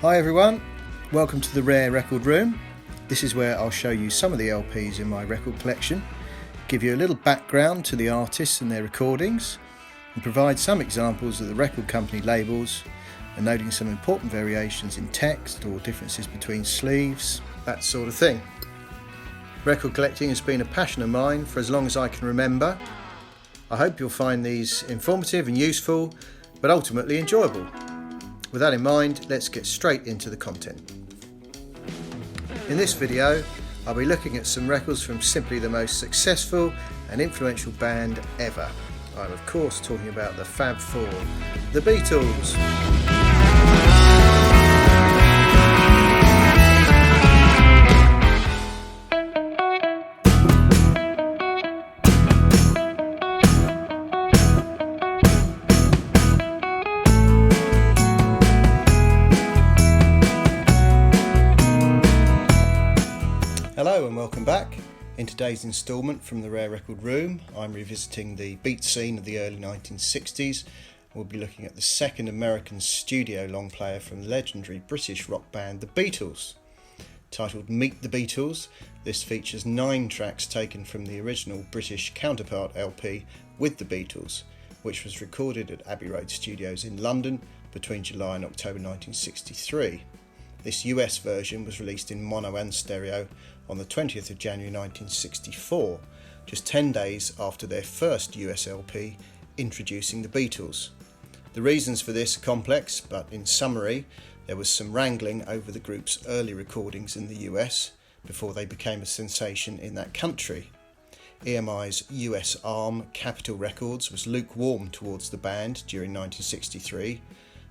Hi everyone, welcome to the Rare Record Room. This is where I'll show you some of the LPs in my record collection, give you a little background to the artists and their recordings, and provide some examples of the record company labels, and noting some important variations in text or differences between sleeves, that sort of thing. Record collecting has been a passion of mine for as long as I can remember. I hope you'll find these informative and useful, but ultimately enjoyable. With that in mind, let's get straight into the content. In this video, I'll be looking at some records from simply the most successful and influential band ever. I'm of course talking about the Fab Four, the Beatles. Hello and welcome back. In today's instalment from the Rare Record Room, I'm revisiting the beat scene of the early 1960s. We'll be looking at the second American studio long player from the legendary British rock band The Beatles. Titled Meet The Beatles, this features 9 tracks taken from the original British counterpart LP With The Beatles, which was recorded at Abbey Road Studios in London between July and October 1963. This US version was released in mono and stereo on the 20th of January 1964, just 10 days after their first US LP introducing the Beatles. The reasons for this are complex, but in summary, there was some wrangling over the group's early recordings in the US before they became a sensation in that country. EMI's US arm, Capitol Records, was lukewarm towards the band during 1963,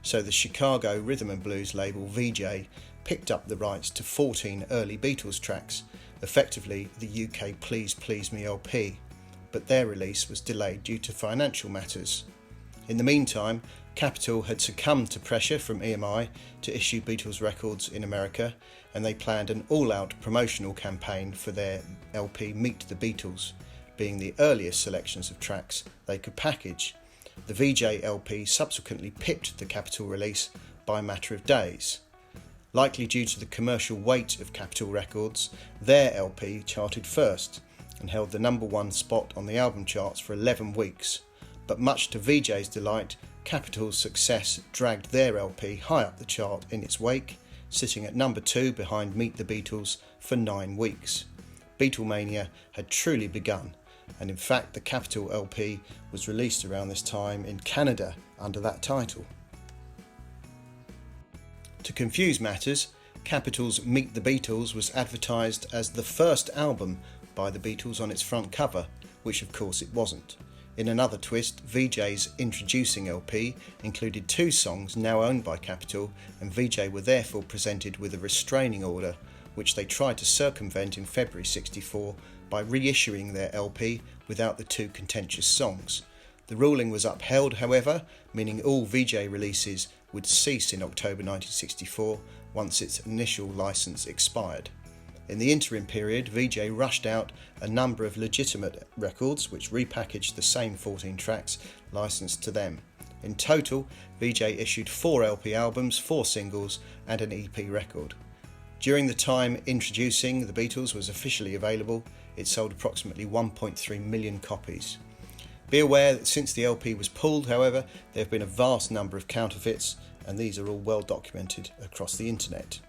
so the Chicago rhythm and blues label Vee-Jay picked up the rights to 14 early Beatles tracks, effectively the UK Please Please Me LP, but their release was delayed due to financial matters. In the meantime, Capitol had succumbed to pressure from EMI to issue Beatles records in America, and they planned an all-out promotional campaign for their LP Meet The Beatles, being the earliest selections of tracks they could package. The Vee-Jay LP subsequently pipped the Capitol release by a matter of days. Likely due to the commercial weight of Capitol Records, their LP charted first and held the number 1 spot on the album charts for 11 weeks. But much to Vee-Jay's delight, Capitol's success dragged their LP high up the chart in its wake, sitting at number 2 behind Meet The Beatles for 9 weeks. Beatlemania had truly begun, and in fact the Capitol LP was released around this time in Canada under that title. To confuse matters, Capitol's Meet The Beatles was advertised as the first album by the Beatles on its front cover, which of course it wasn't. In another twist, Vee-Jay's introducing LP included 2 songs now owned by Capitol, and Vee-Jay were therefore presented with a restraining order, which they tried to circumvent in February '64 by reissuing their LP without the 2 contentious songs. The ruling was upheld, however, meaning all Vee-Jay releases would cease in October 1964 once its initial license expired. In the interim period, Vee-Jay rushed out a number of legitimate records which repackaged the same 14 tracks licensed to them. In total, Vee-Jay issued 4 LP albums, 4 singles and an EP record. During the time introducing the Beatles was officially available, it sold approximately 1.3 million copies. Be aware that since the LP was pulled, however, there have been a vast number of counterfeits, and these are all well documented across the internet.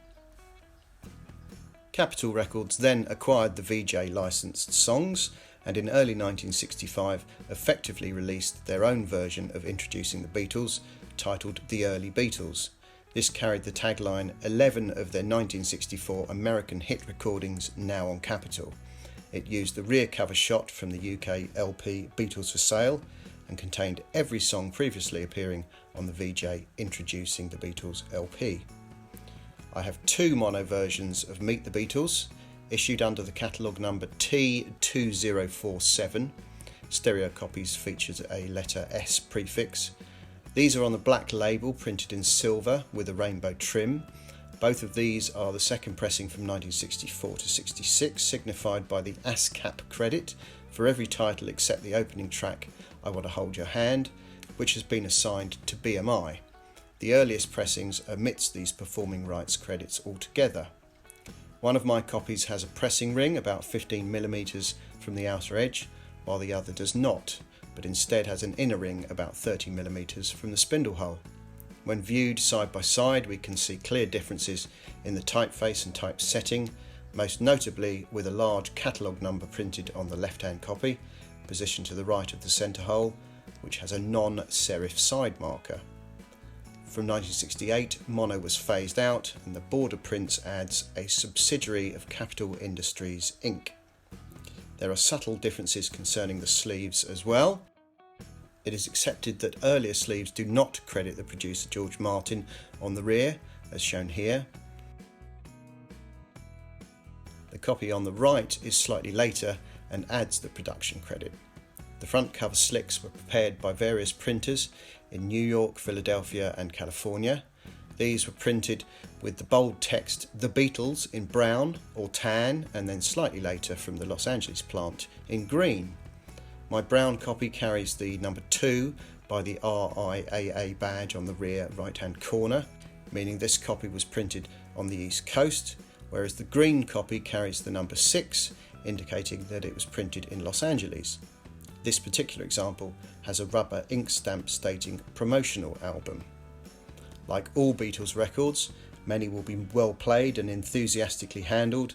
Capitol Records then acquired the Vee-Jay licensed songs, and in early 1965 effectively released their own version of introducing the Beatles, titled The Early Beatles. This carried the tagline 11 of their 1964 American hit recordings now on Capitol. It used the rear cover shot from the UK LP Beatles for Sale and contained every song previously appearing on the Vee-Jay Introducing the Beatles LP. I have 2 mono versions of Meet The Beatles, issued under the catalogue number T2047. Stereo copies features a letter S prefix. These are on the black label printed in silver with a rainbow trim. Both of these are the second pressing from 1964 to 66, signified by the ASCAP credit for every title except the opening track, I Want to Hold Your Hand, which has been assigned to BMI. The the earliest pressings omits these performing rights credits altogether. One of my copies has a pressing ring about 15mm from the outer edge, while the other does not, but instead has an inner ring about 30mm from the spindle hole. When viewed side by side, we can see clear differences in the typeface and typesetting, most notably with a large catalogue number printed on the left-hand copy, positioned to the right of the centre hole, which has a non-serif side marker. From 1968, mono was phased out and the border prints adds a subsidiary of Capital Industries Inc. There are subtle differences concerning the sleeves as well. It is accepted that earlier sleeves do not credit the producer George Martin on the rear, as shown here. The copy on the right is slightly later and adds the production credit. The front cover slicks were prepared by various printers in New York, Philadelphia and California. These were printed with the bold text The Beatles in brown or tan, and then slightly later from the Los Angeles plant in green. My brown copy carries the number 2 by the RIAA badge on the rear right hand corner, meaning this copy was printed on the East Coast, whereas the green copy carries the number 6, indicating that it was printed in Los Angeles. This particular example has a rubber ink stamp stating promotional album. Like all Beatles records, many will be well played and enthusiastically handled,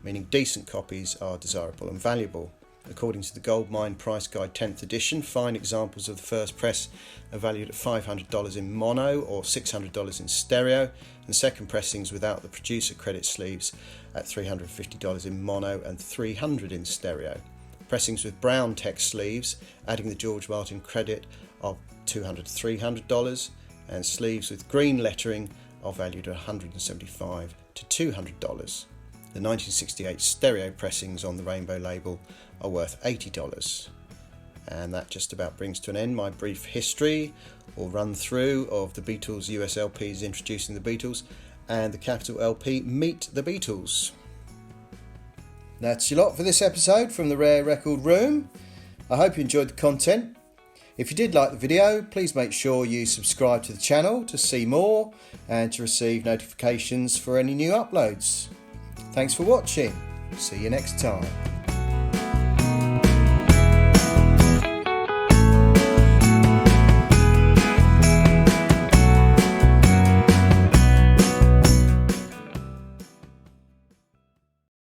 meaning decent copies are desirable and valuable. According to the Goldmine Price Guide 10th edition, fine examples of the first press are valued at $500 in mono or $600 in stereo, and second pressings without the producer credit sleeves at $350 in mono and $300 in stereo. Pressings with brown text sleeves, adding the George Martin credit, are $200 to $300, and sleeves with green lettering are valued at $175 to $200. The 1968 stereo pressings on the Rainbow label are worth $80. And that just about brings to an end my brief history or run through of the Beatles US LPs introducing the Beatles and the capital LP Meet the Beatles. That's your lot for this episode from the Rare Record Room. I hope you enjoyed the content. If you did like the video, please make sure you subscribe to the channel to see more and to receive notifications for any new uploads. Thanks for watching. See you next time.